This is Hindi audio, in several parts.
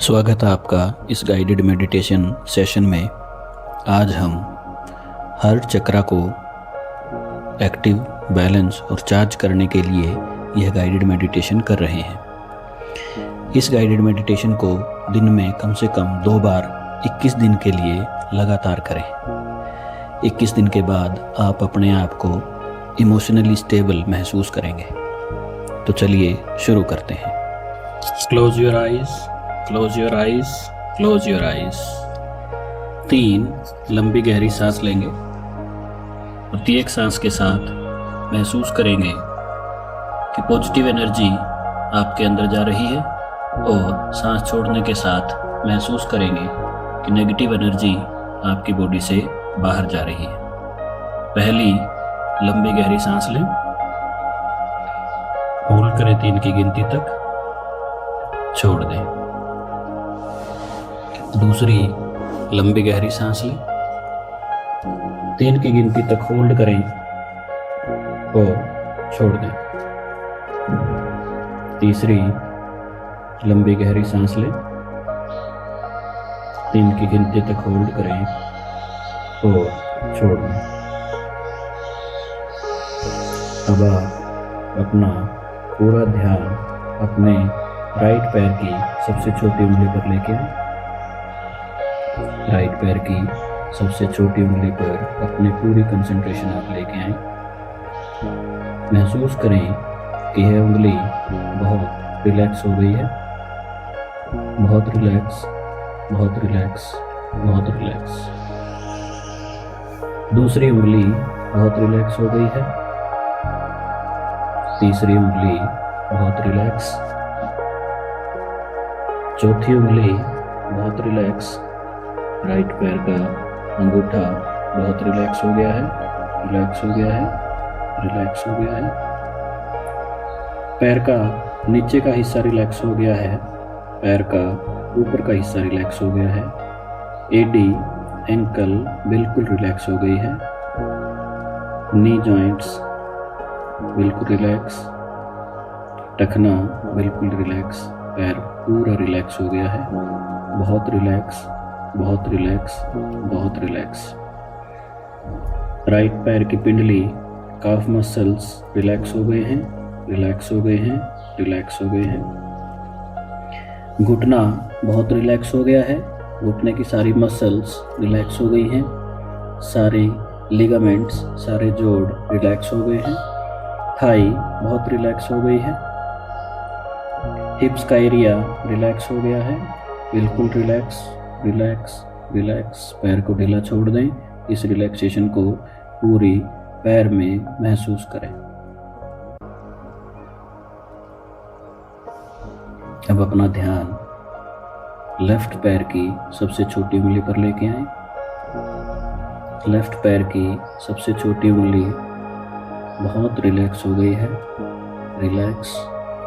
स्वागत है आपका इस गाइडेड मेडिटेशन सेशन में। आज हम हर चक्रा को एक्टिव, बैलेंस और चार्ज करने के लिए यह गाइडेड मेडिटेशन कर रहे हैं। इस गाइडेड मेडिटेशन को दिन में कम से कम 2 बार 21 दिन के लिए लगातार करें। 21 दिन के बाद आप अपने आप को इमोशनली स्टेबल महसूस करेंगे। तो चलिए शुरू करते हैं। Close your eyes, close your eyes, close your eyes. 3 लंबी गहरी सांस लेंगे। प्रत्येक सांस के साथ महसूस करेंगे कि पॉजिटिव एनर्जी आपके अंदर जा रही है और सांस छोड़ने के साथ महसूस करेंगे कि नेगेटिव एनर्जी आपकी बॉडी से बाहर जा रही है। पहली लंबी गहरी सांस लें, होल्ड करें 3 की गिनती तक, छोड़ दें। दूसरी लंबी गहरी सांस लें, 3 की गिनती तक होल्ड करें और छोड़ दें। तीसरी लंबी गहरी सांस लें, 3 की गिनती तक होल्ड करें और छोड़ दें। अब आप अपना पूरा ध्यान अपने राइट पैर की सबसे छोटी उंगली पर लेके आए। राइट पैर की सबसे छोटी उंगली पर अपनी पूरी कंसंट्रेशन आप लेके आए। महसूस करें कि यह उंगली बहुत रिलैक्स हो गई है। बहुत रिलैक्स, बहुत रिलैक्स, बहुत रिलैक्स। दूसरी उंगली बहुत रिलैक्स हो गई है। तीसरी उंगली बहुत रिलैक्स। चौथी उंगली बहुत रिलैक्स। राइट पैर का अंगूठा बहुत रिलैक्स हो गया है, रिलैक्स हो गया है, रिलैक्स हो गया है। पैर का नीचे का हिस्सा रिलैक्स हो गया है, पैर का ऊपर का हिस्सा रिलैक्स हो गया है। एडी, एंकल बिल्कुल रिलैक्स हो गई है। नी जॉइंट्स बिल्कुल रिलैक्स। टखना बिल्कुल रिलैक्स। पैर पूरा रिलैक्स हो गया है। बहुत रिलैक्स, बहुत रिलैक्स, बहुत रिलैक्स। राइट पैर की पिंडली, काफ मसल्स रिलैक्स हो गए हैं, रिलैक्स हो गए हैं, रिलैक्स हो गए हैं। घुटना बहुत रिलैक्स हो गया है। घुटने की सारी मसल्स रिलैक्स हो गई हैं। सारे लिगामेंट्स, सारे जोड़ रिलैक्स हो गए हैं। थाई बहुत रिलैक्स हो गई है। हिप्स का एरिया रिलैक्स हो गया है, बिल्कुल रिलैक्स, रिलैक्स, रिलैक्स। पैर को ढीला छोड़ दें। इस रिलैक्सेशन को पूरी पैर में महसूस करें। अब अपना ध्यान लेफ्ट पैर की सबसे छोटी उंगली पर लेके आए। लेफ्ट पैर की सबसे छोटी उंगली बहुत रिलैक्स हो गई है। Relax,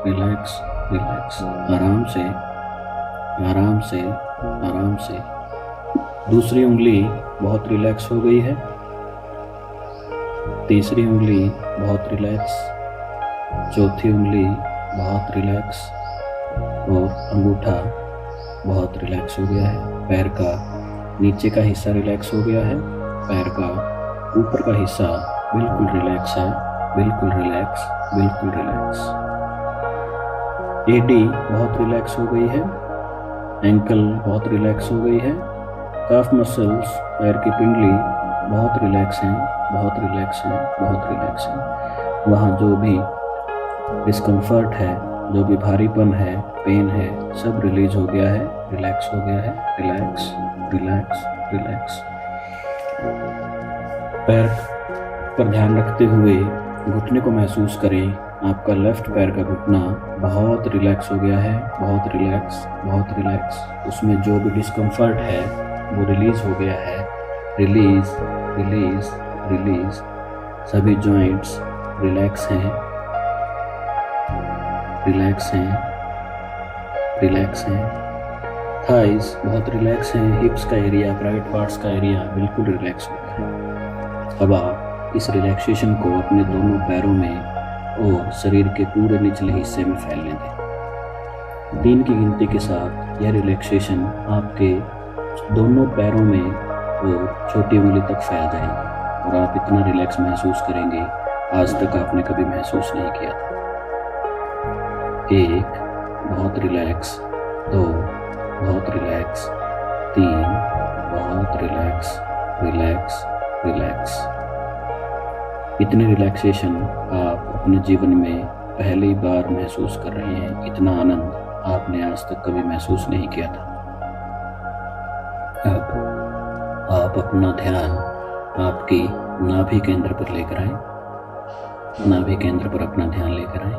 relax, relax. आराम से, आराम से, आराम से। दूसरी उंगली बहुत रिलैक्स हो गई है। तीसरी उंगली बहुत रिलैक्स। चौथी उंगली बहुत रिलैक्स और अंगूठा बहुत रिलैक्स हो गया है। पैर का नीचे का हिस्सा रिलैक्स हो गया है। पैर का ऊपर का हिस्सा बिल्कुल रिलैक्स है, बिल्कुल रिलैक्स, बिल्कुल रिलैक्स। एडी बहुत रिलैक्स हो गई है। एंकल बहुत रिलैक्स हो गई है। काफ मसल्स, पैर की पिंडली बहुत रिलैक्स हैं, बहुत रिलैक्स हैं, बहुत रिलैक्स हैं। वहाँ जो भी डिस्कम्फर्ट है, जो भी भारीपन है, पेन है, सब रिलीज हो गया है, रिलैक्स हो गया है। Relax, relax, relax. पैर पर ध्यान रखते हुए घुटने को महसूस करें। आपका लेफ्ट पैर का घुटना बहुत रिलैक्स हो गया है, बहुत रिलैक्स, बहुत रिलैक्स। उसमें जो भी डिस्कम्फर्ट है वो रिलीज हो गया है। Release, release, release. सभी जॉइंट्स रिलैक्स हैं, रिलैक्स हैं, रिलैक्स हैं। थाइस बहुत रिलैक्स हैं। हिप्स का एरिया, प्राइवेट पार्ट्स का एरिया बिल्कुल रिलैक्स हो गया है। अब आप इस रिलैक्सेशन को अपने दोनों पैरों में और शरीर के पूरे निचले हिस्से में फैलने दें। 3 की गिनती के साथ यह रिलैक्सेशन आपके दोनों पैरों में और छोटी उंगली तक फैल जाएगी और आप इतना रिलैक्स महसूस करेंगे आज तक आपने कभी महसूस नहीं किया था। 1 बहुत रिलैक्स, 2 बहुत रिलैक्स, 3 बहुत रिलैक्स रिलैक्स रिलैक्स। इतनी रिलैक्सेशन आप अपने जीवन में पहली बार महसूस कर रहे हैं। इतना आनंद आपने आज तक कभी महसूस नहीं किया था। अब आप अपना ध्यान आपकी नाभि केंद्र पर लेकर आए। नाभि केंद्र पर अपना ध्यान लेकर आए।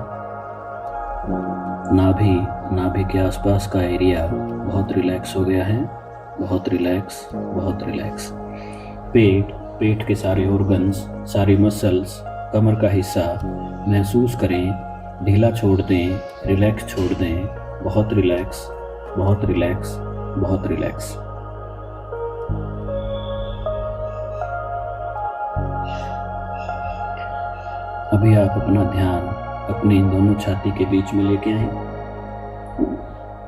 नाभि के आसपास का एरिया बहुत रिलैक्स हो गया है, बहुत रिलैक्स, बहुत रिलैक्स। पेट के सारे ऑर्गन्स, सारी मसल्स, कमर का हिस्सा महसूस करें, ढीला छोड़ दें, रिलैक्स छोड़ दें, बहुत रिलैक्स, बहुत रिलैक्स, बहुत रिलैक्स। अभी आप अपना ध्यान अपनी दोनों छाती के बीच में लेके आए।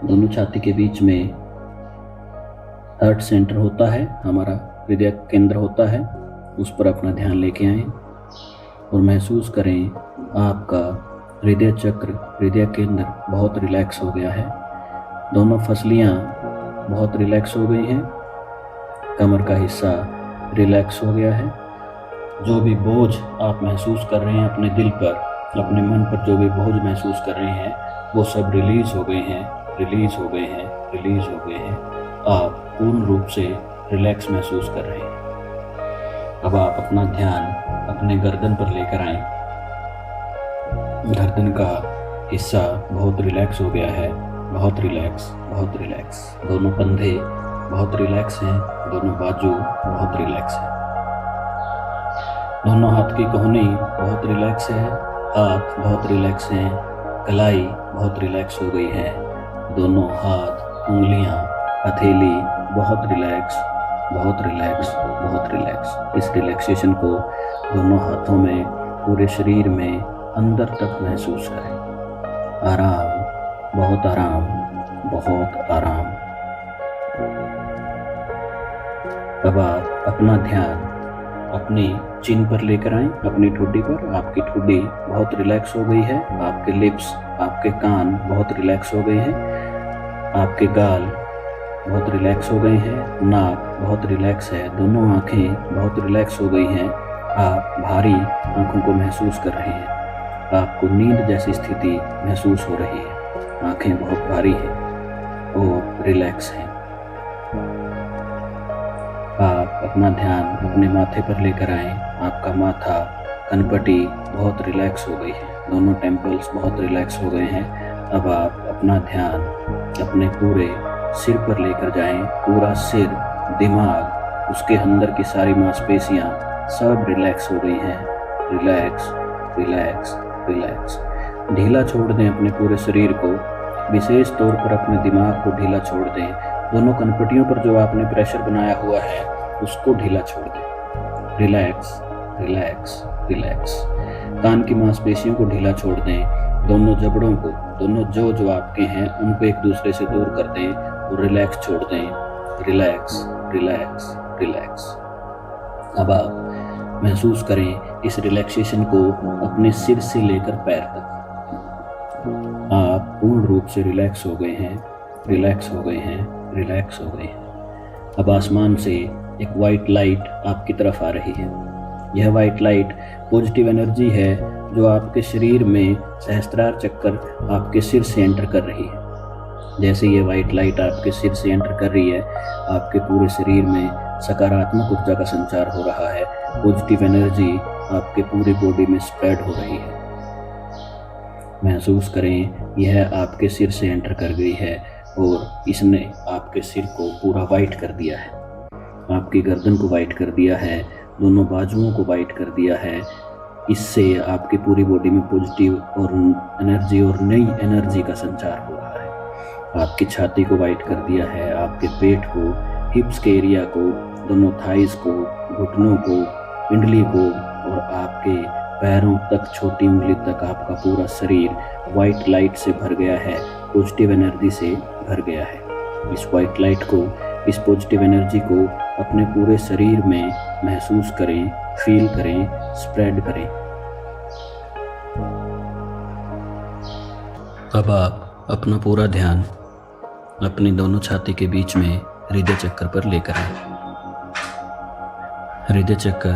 दोनों छाती के बीच में हार्ट सेंटर होता है, हमारा हृदय केंद्र होता है, उस पर अपना ध्यान लेके आए और महसूस करें आपका हृदय चक्र, हृदय केंद्र बहुत रिलैक्स हो गया है। दोनों फसलियाँ बहुत रिलैक्स हो गई हैं, कमर का हिस्सा रिलैक्स हो गया है। जो भी बोझ आप महसूस कर रहे हैं अपने दिल पर, अपने मन पर जो भी बोझ महसूस कर रहे हैं, वो सब रिलीज हो गए हैं, रिलीज हो गए हैं, रिलीज हो गए हैं। आप पूर्ण रूप से रिलैक्स महसूस कर रहे हैं। अब आप अपना ध्यान अपने गर्दन पर लेकर आए। गर्दन का हिस्सा बहुत रिलैक्स हो गया है, बहुत रिलैक्स, बहुत रिलैक्स। दोनों कंधे बहुत रिलैक्स हैं, दोनों बाजू बहुत रिलैक्स हैं। दोनों हाथ की कोहनी बहुत रिलैक्स है, हाथ बहुत रिलैक्स हैं, कलाई बहुत रिलैक्स हो गई है। दोनों हाथ, उंगलियां, हथेली बहुत रिलैक्स, बहुत रिलैक्स, बहुत रिलैक्स। इस रिलैक्सेशन को दोनों हाथों में, पूरे शरीर में अंदर तक महसूस करें। आराम, बहुत आराम, बहुत आराम। अब आप अपना ध्यान अपनी चिन पर लेकर आएं, अपनी ठुड्डी पर। आपकी ठुड्डी बहुत रिलैक्स हो गई है, आपके लिप्स, आपके कान बहुत रिलैक्स हो गए हैं, आपके गाल बहुत रिलैक्स हो गए हैं, नाक बहुत रिलैक्स है, दोनों आंखें बहुत रिलैक्स हो गई हैं। आप भारी आंखों को महसूस कर रहे हैं, आपको नींद जैसी स्थिति महसूस हो रही है। आंखें बहुत भारी हैं और रिलैक्स हैं। आप अपना ध्यान अपने माथे पर लेकर आए। आपका माथा, कनपटी बहुत रिलैक्स हो गई है, दोनों टेम्पल्स बहुत रिलैक्स हो गए हैं। अब आप अपना ध्यान अपने पूरे सिर पर लेकर जाएं। पूरा सिर, दिमाग, उसके अंदर की सारी मांसपेशियां सब रिलैक्स हो गई हैं। Relax, relax, relax. ढीला छोड़ दें अपने पूरे शरीर को, विशेष तौर पर अपने दिमाग को ढीला छोड़ दें। दोनों कनपटियों पर जो आपने प्रेशर बनाया हुआ है उसको ढीला छोड़ दें। Relax, relax, relax. कान की मांसपेशियों को ढीला छोड़ दें। दोनों जबड़ों को, दोनों जो आपके हैं उनको एक दूसरे से दूर कर दें और रिलैक्स छोड़ दें। Relax, relax, relax. अब आप महसूस करें इस रिलैक्सेशन को अपने सिर से लेकर पैर तक। आप पूर्ण रूप से रिलैक्स हो गए हैं, रिलैक्स हो गए हैं, रिलैक्स हो गए हैं। अब आसमान से एक वाइट लाइट आपकी तरफ आ रही है। यह वाइट लाइट पॉजिटिव एनर्जी है जो आपके शरीर में सहस्त्रार चक्कर आपके सिर से एंटर कर रही है। जैसे ये वाइट लाइट आपके सिर से एंटर कर रही है, आपके पूरे शरीर में सकारात्मक ऊर्जा का संचार हो रहा है। पॉजिटिव एनर्जी आपके पूरी बॉडी में स्प्रेड हो रही है। महसूस करें यह आपके सिर से एंटर कर गई है और इसने आपके सिर को पूरा वाइट कर दिया है, आपकी गर्दन को वाइट कर दिया है, दोनों बाजुओं को वाइट कर दिया है। इससे आपकी पूरी बॉडी में पॉजिटिव और एनर्जी और नई एनर्जी का संचार हो रहा है। आपकी छाती को वाइट कर दिया है, आपके पेट को, हिप्स के एरिया को, दोनों थाइस को, घुटनों को, पिंडली को और आपके पैरों तक, छोटी उंगली तक आपका पूरा शरीर वाइट लाइट से भर गया है, पॉजिटिव एनर्जी से भर गया है। इस वाइट लाइट को, इस पॉजिटिव एनर्जी को अपने पूरे शरीर में महसूस करें, फील करें, स्प्रेड करें। अब आप अपना पूरा ध्यान अपनी दोनों छाती के बीच में हृदय चक्र पर लेकर आए। हृदय चक्र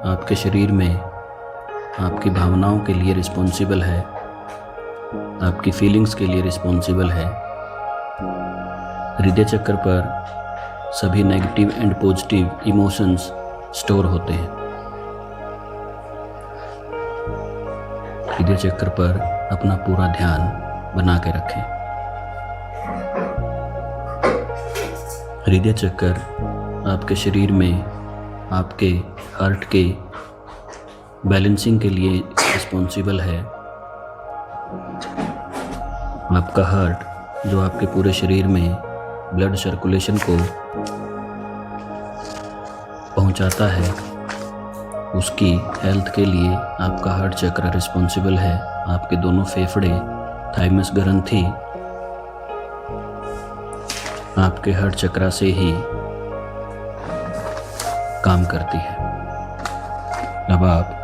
आपके शरीर में आपकी भावनाओं के लिए रिस्पॉन्सिबल है, आपकी फीलिंग्स के लिए रिस्पॉन्सिबल है। हृदय चक्र पर सभी negative and positive emotions store होते हैं। हृदय चक्र पर अपना पूरा ध्यान बना के रखें। हृदय चक्र आपके शरीर में आपके हार्ट के बैलेंसिंग के लिए रिस्पॉन्सिबल है। आपका हार्ट जो आपके पूरे शरीर में ब्लड सर्कुलेशन को पहुंचाता है, उसकी हेल्थ के लिए आपका हार्ट चक्र रिस्पॉन्सिबल है। आपके दोनों फेफड़े, थाइमस ग्रंथि आपके हार्ट चक्र से ही काम करती है। अब आप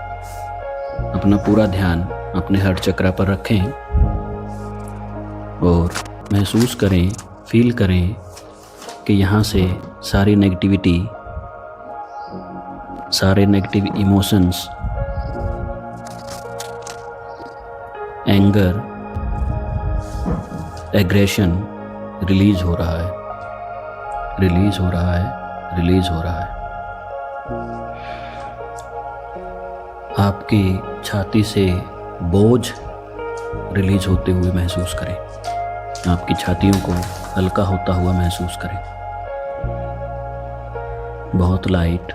अपना पूरा ध्यान अपने हार्ट चक्र पर रखें और महसूस करें, फील करें कि यहाँ से सारी नेगेटिविटी, सारे negative emotions, anger, aggression release हो रहा है, रिलीज हो रहा है, रिलीज हो रहा है। आपकी छाती से बोझ रिलीज होते हुए महसूस करें। आपकी छातियों को हल्का होता हुआ महसूस करें। बहुत लाइट,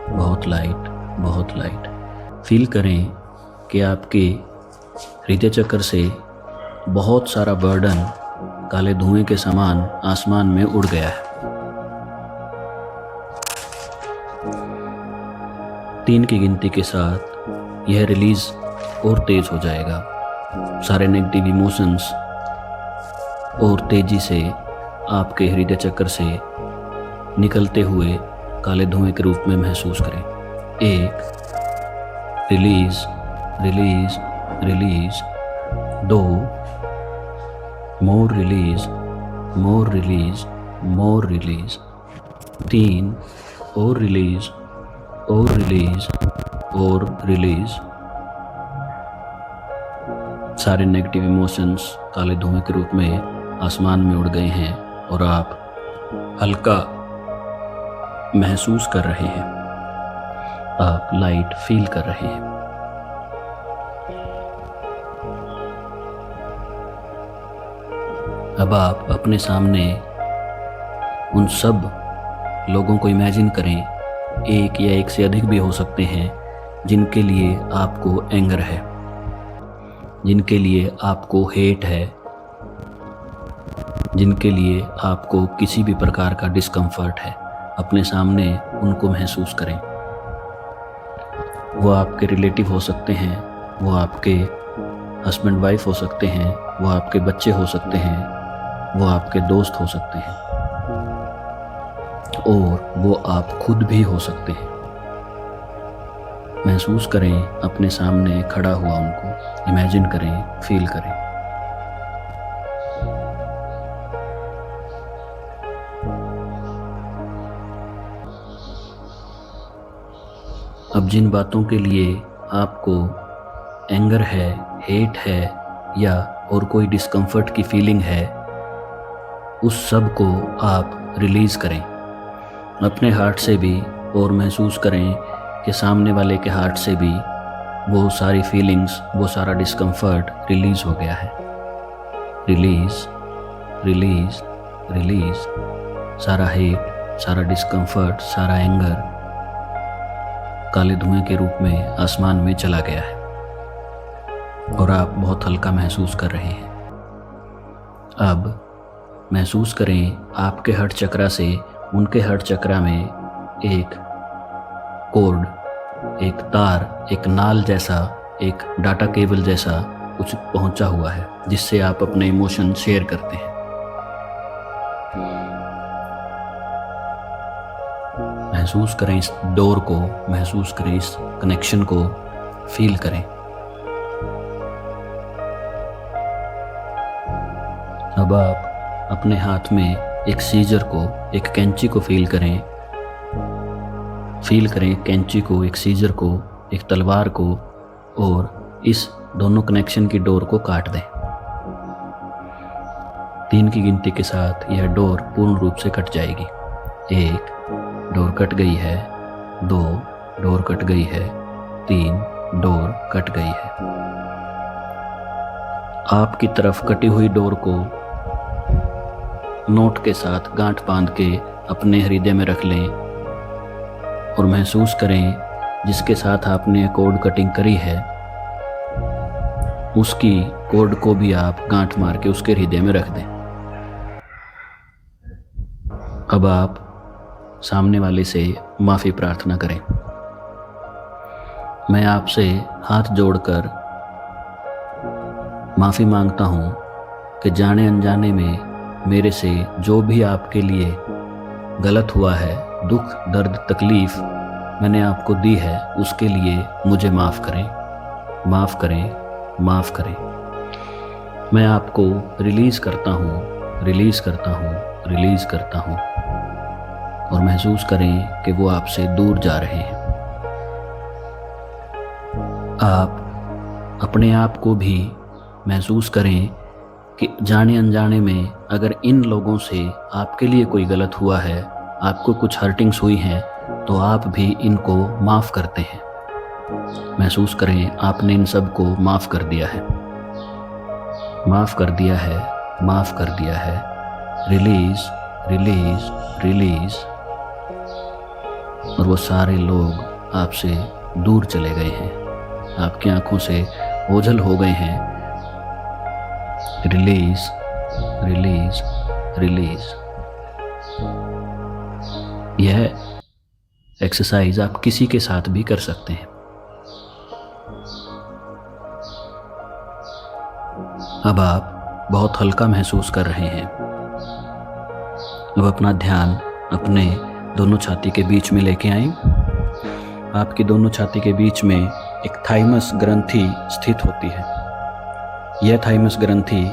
बहुत लाइट, बहुत लाइट। फील करें कि आपके हृदय चक्र से बहुत सारा बर्डन काले धुएं के समान आसमान में उड़ गया है। 3 की गिनती के साथ यह रिलीज और तेज हो जाएगा। सारे नेगेटिव इमोशंस और तेजी से आपके हृदय चक्र से निकलते हुए काले धुएं के रूप में महसूस करें। 1, रिलीज, रिलीज, रिलीज। 2, मोर रिलीज, मोर रिलीज, मोर रिलीज। 3, और रिलीज, और रिलीज, और रिलीज। सारे नेगेटिव इमोशंस काले धुएं के रूप में आसमान में उड़ गए हैं और आप हल्का महसूस कर रहे हैं। आप लाइट फील कर रहे हैं। अब आप अपने सामने उन सब लोगों को इमेजिन करें, एक या एक से अधिक भी हो सकते हैं, जिनके लिए आपको एंगर है, जिनके लिए आपको हेट है, जिनके लिए आपको किसी भी प्रकार का डिस्कम्फर्ट है। अपने सामने उनको महसूस करें। वो आपके रिलेटिव हो सकते हैं, वो आपके हस्बैंड वाइफ हो सकते हैं, वो आपके बच्चे हो सकते हैं, वो आपके दोस्त हो सकते हैं, और वो आप खुद भी हो सकते हैं। महसूस करें अपने सामने खड़ा हुआ उनको, इमेजिन करें, फील करें। अब जिन बातों के लिए आपको एंगर है, हेट है या और कोई डिस्कम्फर्ट की फीलिंग है, उस सब को आप रिलीज़ करें अपने हार्ट से भी, और महसूस करें कि सामने वाले के हार्ट से भी वो सारी फीलिंग्स, वो सारा डिस्कम्फर्ट रिलीज़ हो गया है। Release, release, release. सारा हेट, सारा डिस्कम्फर्ट, सारा एंगर काले धुएं के रूप में आसमान में चला गया है और आप बहुत हल्का महसूस कर रहे हैं। अब महसूस करें आपके हार्ट चक्र से उनके हार्ट चक्र में एक कॉर्ड एक तार, एक नाल जैसा, एक डाटा केबल जैसा कुछ पहुंचा हुआ है जिससे आप अपने इमोशन शेयर करते हैं। महसूस करें इस डोर को, महसूस करें इस कनेक्शन को, फील करें। अब आप अपने हाथ में एक सीजर को, एक कैंची को फील करें कैंची को, एक सीजर को, एक तलवार को, और इस दोनों कनेक्शन की डोर को काट दें। 3 की गिनती के साथ यह डोर पूर्ण रूप से कट जाएगी। 1 डोर कट गई है, 2 डोर कट गई है, 3 डोर कट गई है। आपकी तरफ कटी हुई डोर को नोट के साथ गांठ बांध के अपने हृदय में रख लें और महसूस करें जिसके साथ आपने कोड कटिंग करी है उसकी कोड को भी आप गांठ मार के उसके हृदय में रख दें। अब आप सामने वाले से माफ़ी प्रार्थना करें। मैं आपसे हाथ जोड़कर माफ़ी मांगता हूँ कि जाने अनजाने में मेरे से जो भी आपके लिए गलत हुआ है, दुख, दर्द, तकलीफ़ मैंने आपको दी है, उसके लिए मुझे माफ़ करें, माफ़ करें, माफ़ करें। मैं आपको रिलीज़ करता हूँ, रिलीज़ करता हूँ, रिलीज़ करता हूँ, और महसूस करें कि वो आपसे दूर जा रहे हैं। आप अपने आप को भी महसूस करें कि जाने अनजाने में अगर इन लोगों से आपके लिए कोई गलत हुआ है, आपको कुछ हर्टिंग्स हुई हैं, तो आप भी इनको माफ़ करते हैं। महसूस करें आपने इन सब को माफ़ कर दिया है, माफ़ कर दिया है, माफ़ कर दिया है। Release, release, release. और वो सारे लोग आपसे दूर चले गए हैं, आपकी आंखों से ओझल हो गए हैं। Release, release, release. यह एक्सरसाइज आप किसी के साथ भी कर सकते हैं। अब आप बहुत हल्का महसूस कर रहे हैं। अब अपना ध्यान अपने दोनों छाती के बीच में लेके आएं। आपकी दोनों छाती के बीच में एक थाइमस ग्रंथि स्थित होती है। यह थाइमस ग्रंथि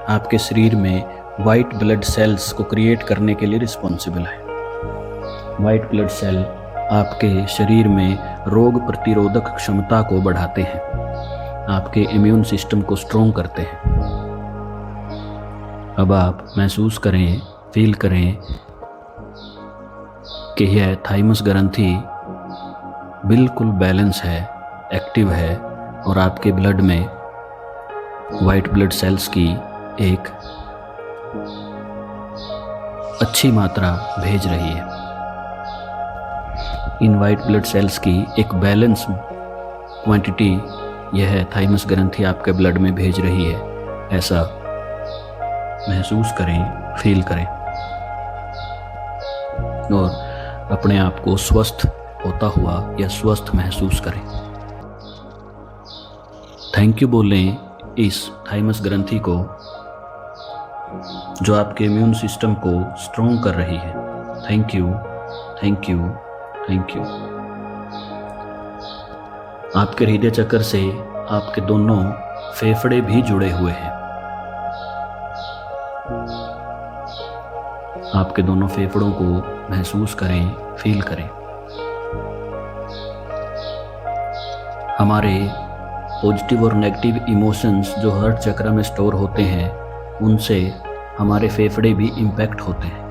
आपके शरीर में वाइट ब्लड सेल्स को क्रिएट करने के लिए रिस्पॉन्सिबल है। वाइट ब्लड सेल आपके शरीर में रोग प्रतिरोधक क्षमता को बढ़ाते हैं, आपके इम्यून सिस्टम को स्ट्रॉन्ग करते हैं। अब आप महसूस करें, फील करें कि यह थाइमस ग्रंथि बिल्कुल बैलेंस है, एक्टिव है, और आपके ब्लड में वाइट ब्लड सेल्स की एक अच्छी मात्रा भेज रही है। इन वाइट ब्लड सेल्स की एक बैलेंस क्वांटिटी यह थाइमस ग्रंथि आपके ब्लड में भेज रही है, ऐसा महसूस करें, फील करें, और अपने आप को स्वस्थ होता हुआ या स्वस्थ महसूस करें। थैंक यू बोलें इस थाइमस ग्रंथि को जो आपके इम्यून सिस्टम को स्ट्रॉन्ग कर रही है। Thank you, thank you, thank you. आपके हृदय चक्र से आपके दोनों फेफड़े भी जुड़े हुए हैं। आपके दोनों फेफड़ों को महसूस करें, फील करें। हमारे पॉजिटिव और नेगेटिव इमोशंस जो हार्ट चक्र में स्टोर होते हैं, उनसे हमारे फेफड़े भी इम्पैक्ट होते हैं।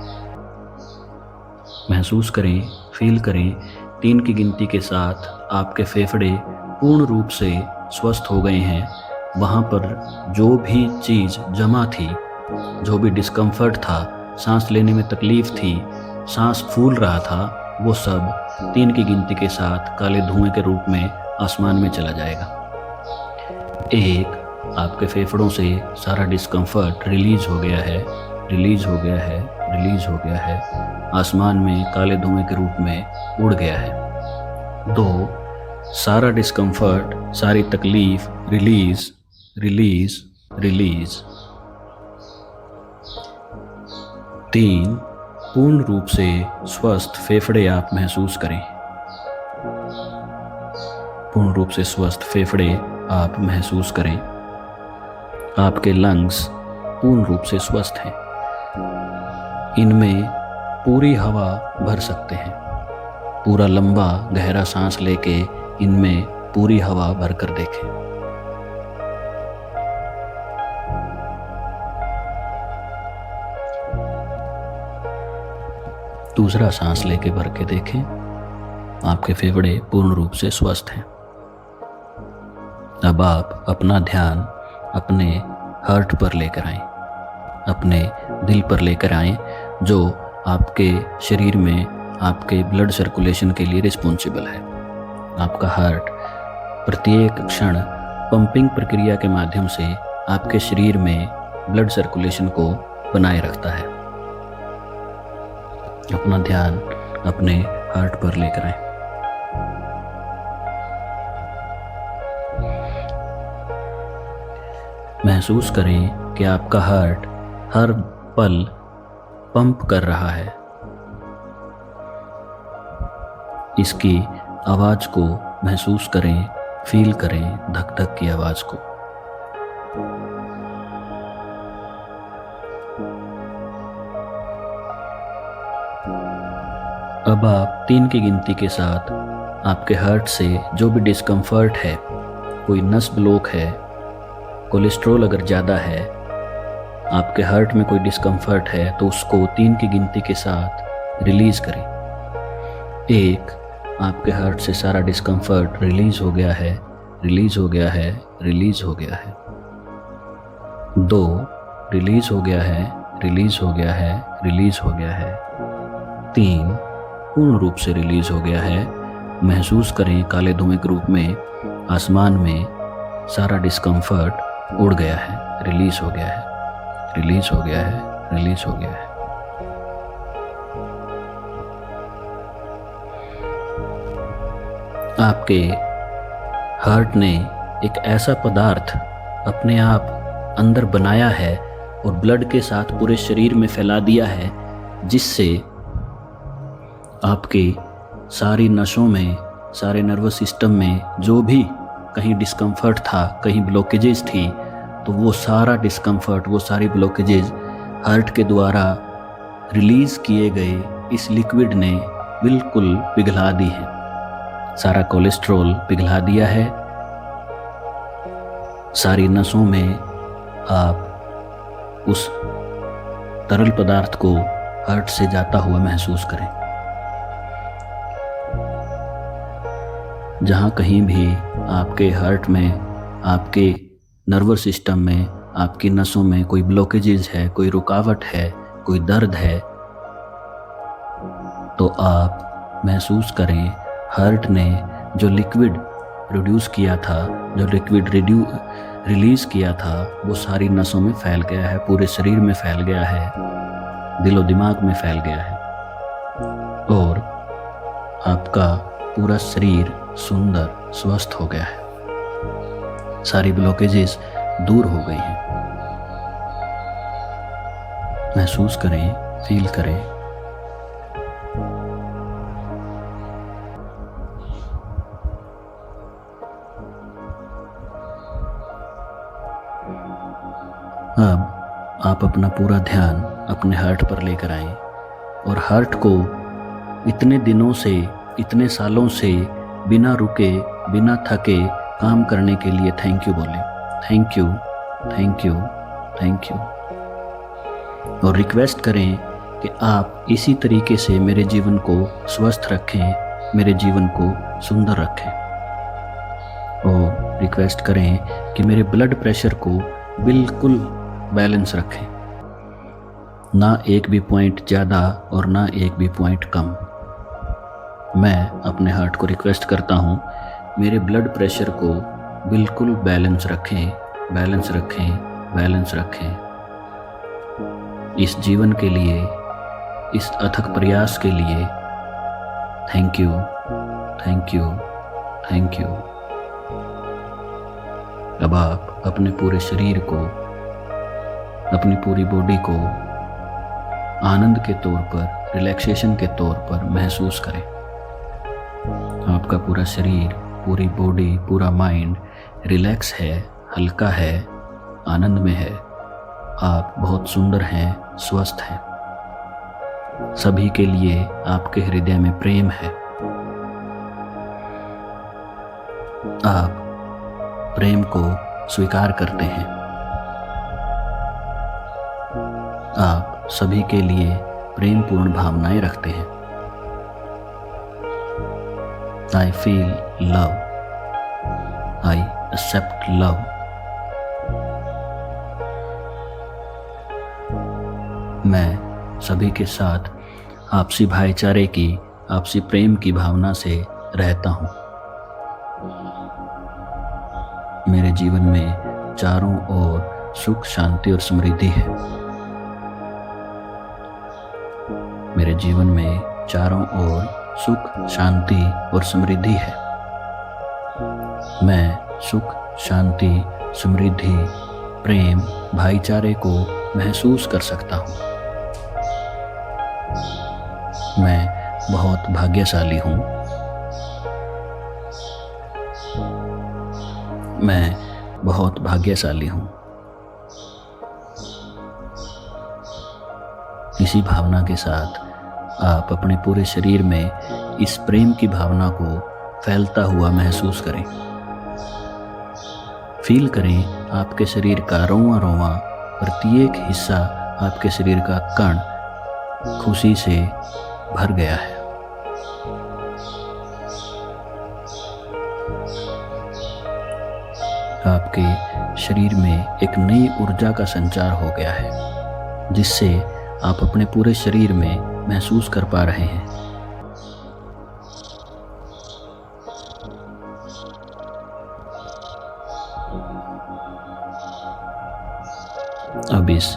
महसूस करें, फील करें, 3 की गिनती के साथ आपके फेफड़े पूर्ण रूप से स्वस्थ हो गए हैं। वहाँ पर जो भी चीज़ जमा थी, जो भी डिस्कम्फर्ट था, सांस लेने में तकलीफ़ थी, सांस फूल रहा था, वो सब 3 की गिनती के साथ काले धुएं के रूप में आसमान में चला जाएगा। 1, आपके फेफड़ों से सारा डिस्कम्फर्ट रिलीज़ हो गया है, रिलीज़ हो गया है, रिलीज़ हो गया है, आसमान में काले धुएं के रूप में उड़ गया है। 2, सारा डिस्कम्फर्ट, सारी तकलीफ रिलीज रिलीज रिलीज। 3, पूर्ण रूप से स्वस्थ फेफड़े आप महसूस करें। पूर्ण रूप से स्वस्थ फेफड़े आप महसूस करें। आपके लंग्स पूर्ण रूप से स्वस्थ हैं। इनमें पूरी हवा भर सकते हैं। पूरा लंबा गहरा सांस लेके इनमें पूरी हवा भरकर देखें। दूसरा सांस लेके भर के देखें। आपके फेफड़े पूर्ण रूप से स्वस्थ हैं। अब आप अपना ध्यान अपने हार्ट पर लेकर आएं, अपने दिल पर लेकर आएं, जो आपके शरीर में आपके ब्लड सर्कुलेशन के लिए रिस्पॉन्सिबल है। आपका हार्ट प्रत्येक क्षण पंपिंग प्रक्रिया के माध्यम से आपके शरीर में ब्लड सर्कुलेशन को बनाए रखता है। अपना ध्यान अपने हार्ट पर लेकर आएं। महसूस करें कि आपका हार्ट हर पल पंप कर रहा है। इसकी आवाज़ को महसूस करें, फील करें, धक धक की आवाज़ को। अब आप 3 की गिनती के साथ आपके हार्ट से जो भी डिस्कम्फर्ट है, कोई नस ब्लॉक है, कोलेस्ट्रॉल अगर ज़्यादा है, आपके हार्ट में कोई डिस्कम्फर्ट है, तो उसको 3 की गिनती के साथ रिलीज़ करें। 1, आपके हार्ट से सारा डिस्कम्फर्ट रिलीज़ हो गया है, रिलीज़ हो गया है, रिलीज़ हो गया है। 2, रिलीज़ हो गया है, रिलीज़ हो गया है, रिलीज़ हो गया है। 3, पूर्ण रूप से रिलीज़ हो गया है। महसूस करें काले धुएं के रूप में आसमान में सारा डिस्कम्फर्ट उड़ गया है, रिलीज़ हो गया है, रिलीज़ हो गया है, रिलीज़ हो गया है। आपके हार्ट ने एक ऐसा पदार्थ अपने आप अंदर बनाया है और ब्लड के साथ पूरे शरीर में फैला दिया है, जिससे आपकी सारी नसों में, सारे नर्वस सिस्टम में जो भी कहीं डिस्कम्फर्ट था, कहीं ब्लॉकेजेस थी, तो वो सारा डिस्कम्फर्ट, वो सारी ब्लॉकेजेस हार्ट के द्वारा रिलीज़ किए गए इस लिक्विड ने बिल्कुल पिघला दी है। सारा कोलेस्ट्रॉल पिघला दिया है। सारी नसों में आप उस तरल पदार्थ को हार्ट से जाता हुआ महसूस करें। जहाँ कहीं भी आपके हार्ट में, आपके नर्वस सिस्टम में, आपकी नसों में कोई ब्लॉकेजेस है, कोई रुकावट है, कोई दर्द है, तो आप महसूस करें हार्ट ने जो लिक्विड प्रोड्यूस किया था, जो लिक्विड रिलीज़ किया था, वो सारी नसों में फैल गया है, पूरे शरीर में फैल गया है, दिलो दिमाग में फैल गया है, और आपका पूरा शरीर सुंदर स्वस्थ हो गया है। सारी ब्लॉकेजेस दूर हो गई हैं। महसूस करें, फील करें। अब आप अपना पूरा ध्यान अपने हार्ट पर लेकर आएं और हार्ट को इतने दिनों से, इतने सालों से बिना रुके, बिना थके काम करने के लिए थैंक यू बोलें। Thank you, thank you, thank you. और रिक्वेस्ट करें कि आप इसी तरीके से मेरे जीवन को स्वस्थ रखें, मेरे जीवन को सुंदर रखें। और रिक्वेस्ट करें कि मेरे ब्लड प्रेशर को बिल्कुल बैलेंस रखें, ना एक भी पॉइंट ज़्यादा और ना एक भी पॉइंट कम। मैं अपने हार्ट को रिक्वेस्ट करता हूँ, मेरे ब्लड प्रेशर को बिल्कुल बैलेंस रखें, बैलेंस रखें, बैलेंस रखें। इस जीवन के लिए, इस अथक प्रयास के लिए thank you, thank you, thank you. अब आप अपने पूरे शरीर को, अपनी पूरी बॉडी को आनंद के तौर पर, रिलैक्सेशन के तौर पर महसूस करें। आपका पूरा शरीर, पूरी बॉडी, पूरा माइंड रिलैक्स है, हल्का है, आनंद में है। आप बहुत सुंदर हैं, स्वस्थ हैं। सभी के लिए आपके हृदय में प्रेम है। आप प्रेम को स्वीकार करते हैं। आप सभी के लिए प्रेमपूर्ण भावनाएं रखते हैं। I feel love. I accept love. मैं सभी के साथ आपसी भाईचारे की, आपसी प्रेम की भावना से रहता हूँ। मेरे जीवन में चारों ओर सुख, शांति और समृद्धि है। मेरे जीवन में चारों ओर सुख, शांति और समृद्धि है। मैं सुख, शांति, समृद्धि, प्रेम, भाईचारे को महसूस कर सकता हूँ। मैं बहुत भाग्यशाली हूँ। मैं बहुत भाग्यशाली हूँ। इसी भावना के साथ आप अपने पूरे शरीर में इस प्रेम की भावना को फैलता हुआ महसूस करें। फील करें आपके शरीर का रोंवा रोंवा, प्रत्येक हिस्सा, आपके शरीर का कण खुशी से भर गया है। आपके शरीर में एक नई ऊर्जा का संचार हो गया है, जिससे आप अपने पूरे शरीर में महसूस कर पा रहे हैं। अब इस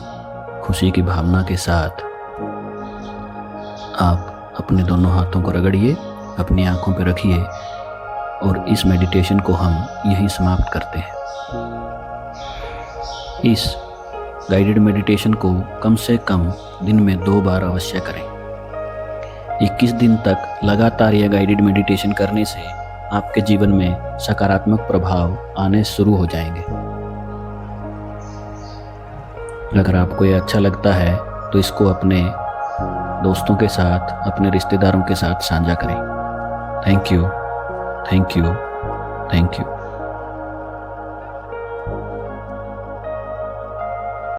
खुशी की भावना के साथ आप अपने दोनों हाथों को रगड़िए, अपनी आंखों पर रखिए और इस मेडिटेशन को हम यहीं समाप्त करते हैं। इस गाइडेड मेडिटेशन को कम से कम दिन में 2 बार अवश्य करें। 21 दिन तक लगातार यह गाइडेड मेडिटेशन करने से आपके जीवन में सकारात्मक प्रभाव आने शुरू हो जाएंगे। अगर आपको यह अच्छा लगता है तो इसको अपने दोस्तों के साथ, अपने रिश्तेदारों के साथ साझा करें। Thank you, thank you, thank you.